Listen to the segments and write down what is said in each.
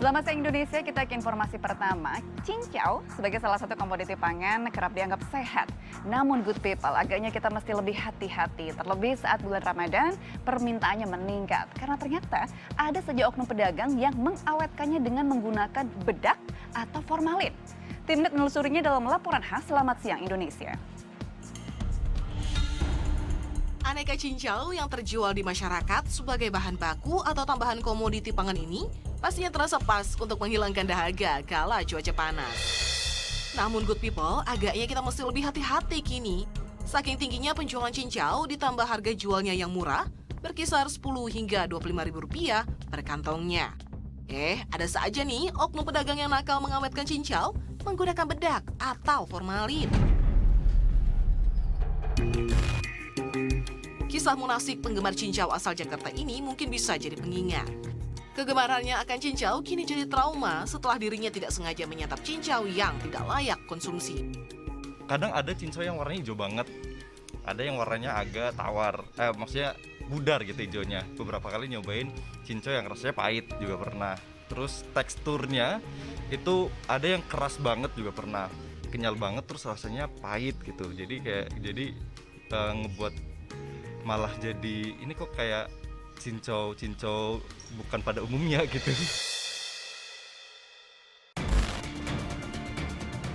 Selamat siang Indonesia, kita ke informasi pertama. Cincau sebagai salah satu komoditi pangan kerap dianggap sehat. Namun good people, agaknya kita mesti lebih hati-hati. Terlebih saat bulan Ramadan, permintaannya meningkat. Karena ternyata ada saja oknum pedagang yang mengawetkannya dengan menggunakan bedak atau formalin. Timnet menelusurinya dalam laporan khas Selamat Siang Indonesia. Aneka cincau yang terjual di masyarakat sebagai bahan baku atau tambahan komoditi pangan ini pastinya terasa pas untuk menghilangkan dahaga kala cuaca panas. Namun good people, agaknya kita mesti lebih hati-hati kini. Saking tingginya penjualan cincau ditambah harga jualnya yang murah, berkisar 10 hingga Rp25.000 per kantongnya. Ada saja nih oknum pedagang yang nakal mengawetkan cincau menggunakan bedak atau formalin. Kisah munafik penggemar cincau asal Jakarta ini mungkin bisa jadi pengingat. Kegemarannya akan cincau kini jadi trauma setelah dirinya tidak sengaja menyantap cincau yang tidak layak konsumsi. Kadang ada cincau yang warnanya hijau banget, ada yang warnanya agak tawar, maksudnya pudar gitu hijaunya. Beberapa kali nyobain cincau yang rasanya pahit juga pernah. Terus teksturnya itu ada yang keras banget juga pernah, kenyal banget terus rasanya pahit gitu. Jadi ngebuat malah jadi ini kok kayak cincau bukan pada umumnya gitu.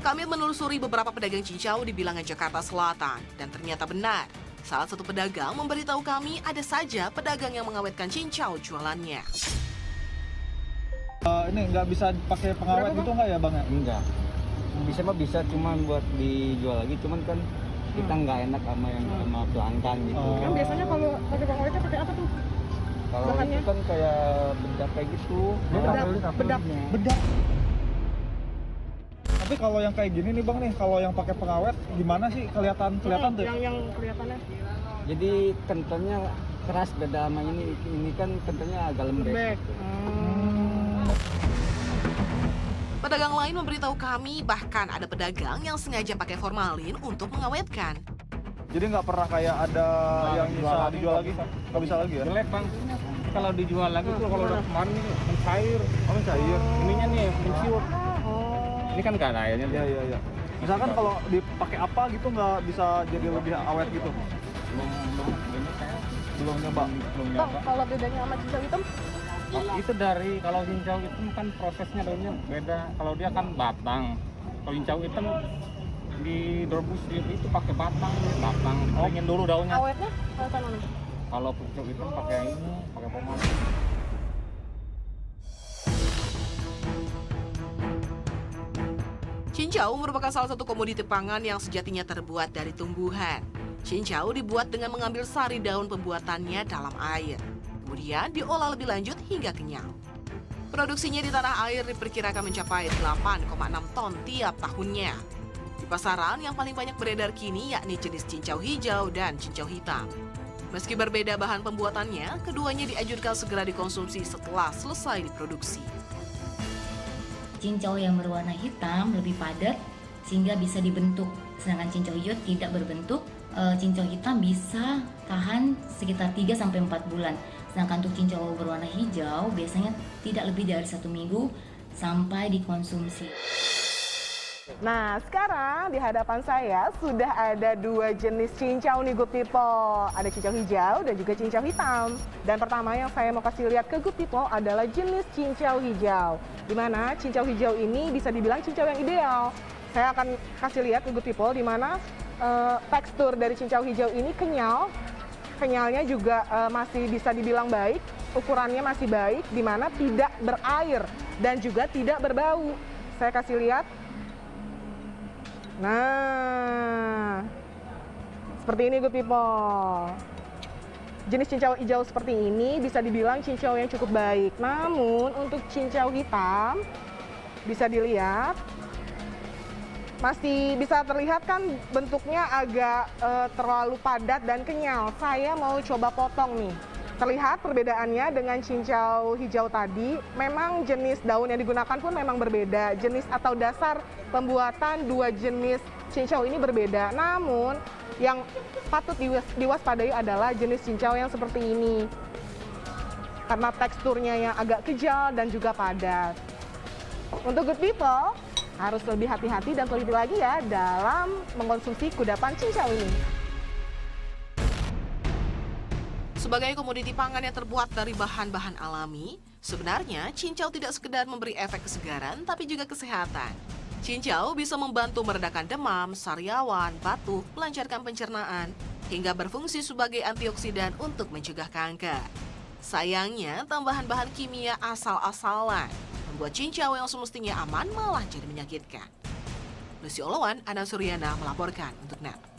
Kami menelusuri beberapa pedagang cincau di bilangan Jakarta Selatan dan ternyata benar. Salah satu pedagang memberitahu kami ada saja pedagang yang mengawetkan cincau jualannya. Ini nggak bisa pakai pengawet gitu nggak ya Bang ya? Enggak. Bisa mah bisa, cuman buat dijual lagi, cuman kan kita nggak enak sama pelanggan gitu. Kan biasanya kalau pakai pengawetnya pakai apa tuh? Kalau bahannya? itu kan kayak bedak kayak gitu. Bedak. Tapi kalau yang kayak gini nih Bang nih, kalau yang pakai pengawet gimana sih kelihatan tuh? Yang kelihatannya Jadi kentalnya keras, beda sama ini. Ini kan kentalnya agak lembek. lembek. Pedagang lain memberitahu kami bahkan ada pedagang yang sengaja pakai formalin untuk mengawetkan. Jadi nggak pernah kayak ada yang bisa dijual lagi? Nggak bisa lagi ya? Jelek Bang, kalau dijual lagi tuh kalau udah kemarin ini mencair. Oh, mencair. Ininya nih menciut. Ini kan nggak ada airnya. Iya. Misalkan kalau dipakai apa gitu nggak bisa jadi lebih awet gitu? Belum nyoba. Bang, kalau bedanya sama cincau hitam? Itu dari kalau cincau itu kan prosesnya daunnya beda. Kalau dia kan batang. Kalau cincau hitam direbus itu pakai batang, dikeringin dulu daunnya. Awetnya awetan mana? Kalau cincau hitam pakai ini, pakai formalin. Cincau merupakan salah satu komoditi pangan yang sejatinya terbuat dari tumbuhan. Cincau dibuat dengan mengambil sari daun pembuatannya dalam air. Kemudian diolah lebih lanjut hingga kenyal. Produksinya di tanah air diperkirakan mencapai 8,6 ton tiap tahunnya. Di pasaran yang paling banyak beredar kini yakni jenis cincau hijau dan cincau hitam. Meski berbeda bahan pembuatannya, keduanya dianjurkan segera dikonsumsi setelah selesai diproduksi. Cincau yang berwarna hitam lebih padat sehingga bisa dibentuk, sedangkan cincau hijau tidak berbentuk. Cincau hitam bisa tahan sekitar 3-4 bulan, sedangkan untuk cincau berwarna hijau biasanya tidak lebih dari 1 minggu sampai dikonsumsi. Nah, sekarang di hadapan saya sudah ada 2 jenis cincau nih good people. Ada cincau hijau dan juga cincau hitam. Dan pertama yang saya mau kasih lihat ke good people adalah jenis cincau hijau. Di mana cincau hijau ini bisa dibilang cincau yang ideal. Saya akan kasih lihat ke good people di mana tekstur dari cincau hijau ini kenyal. Kenyalnya juga masih bisa dibilang baik. Ukurannya masih baik, di mana tidak berair dan juga tidak berbau. Saya kasih lihat. Nah, seperti ini good people. Jenis cincau hijau seperti ini bisa dibilang cincau yang cukup baik. Namun untuk cincau hitam bisa dilihat masih bisa terlihat kan bentuknya agak terlalu padat dan kenyal. Saya mau coba potong nih. Terlihat perbedaannya dengan cincau hijau tadi. Memang jenis daun yang digunakan pun memang berbeda. Jenis atau dasar pembuatan 2 jenis cincau ini berbeda. Namun yang patut diwaspadai adalah jenis cincau yang seperti ini. Karena teksturnya yang agak kejal dan juga padat. Untuk good people, harus lebih hati-hati dan teliti lagi ya dalam mengkonsumsi kudapan cincau ini. Sebagai komoditi pangan yang terbuat dari bahan-bahan alami, sebenarnya cincau tidak sekedar memberi efek kesegaran, tapi juga kesehatan. Cincau bisa membantu meredakan demam, sariawan, batuk, melancarkan pencernaan, hingga berfungsi sebagai antioksidan untuk mencegah kanker. Sayangnya, tambahan bahan kimia asal-asalan membuat cincau yang semestinya aman malah jadi menyakitkan. Lucy Olawan, Ana Suryana melaporkan untuk NET.